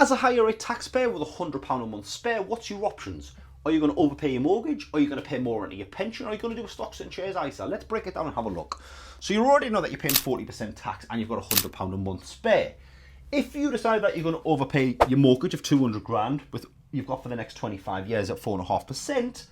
As a higher rate taxpayer with £100 a month spare, what's your options? Are you going to overpay your mortgage? Are you going to pay more into your pension? Or are you going to do a stocks and shares ISA? Let's break it down and have a look. So you already know that you're paying 40% tax and you've got £100 a month spare. If you decide that you're going to overpay your mortgage of 200 grand, with you've got for the next 25 years at 4.5%,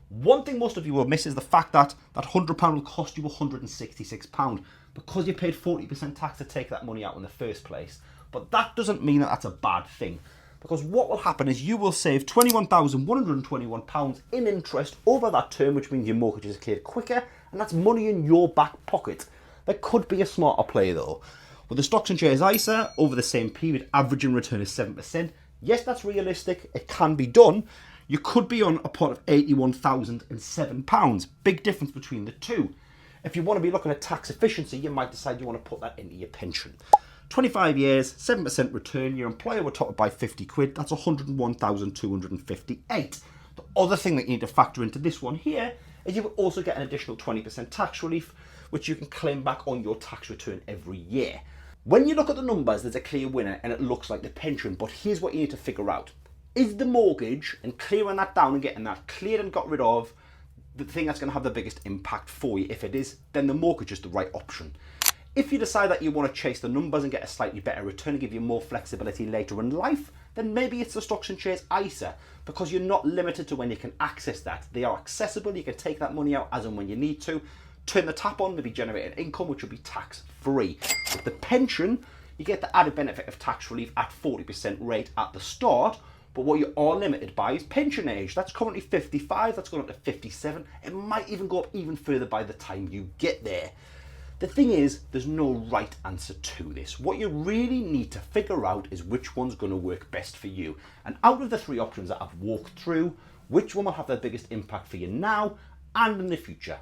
one thing most of you will miss is the fact that that £100 will cost you £166 because you paid 40% tax to take that money out in the first place. But that doesn't mean that that's a bad thing, because what will happen is you will save £21,121 in interest over that term, which means your mortgage is cleared quicker, and that's money in your back pocket. There could be a smarter play though. With the stocks and shares ISA, over the same period, averaging return is 7%. Yes, that's realistic. It can be done. You could be on a pot of £81,007. Big difference between the two. If you want to be looking at tax efficiency, you might decide you want to put that into your pension. 25 years, 7% return, your employer will top it by 50 quid. That's 101,258. The other thing that you need to factor into this one here is you will also get an additional 20% tax relief, which you can claim back on your tax return every year. When you look at the numbers, there's a clear winner and it looks like the pension, but here's what you need to figure out. Is the mortgage and clearing that down and getting that cleared and got rid of the thing that's going to have the biggest impact for you? If it is, then the mortgage is the right option. If you decide that you want to chase the numbers and get a slightly better return and give you more flexibility later in life, then maybe it's the stocks and shares ISA, because you're not limited to when you can access that. They are accessible. You can take that money out as and when you need to. Turn the tap on, maybe generate an income, which will be tax free. With the pension, you get the added benefit of tax relief at 40% rate at the start. But what you are limited by is pension age. That's currently 55, that's going up to 57. It might even go up even further by the time you get there. The thing is, there's no right answer to this. What you really need to figure out is which one's going to work best for you. And out of the three options that I've walked through, which one will have the biggest impact for you now and in the future?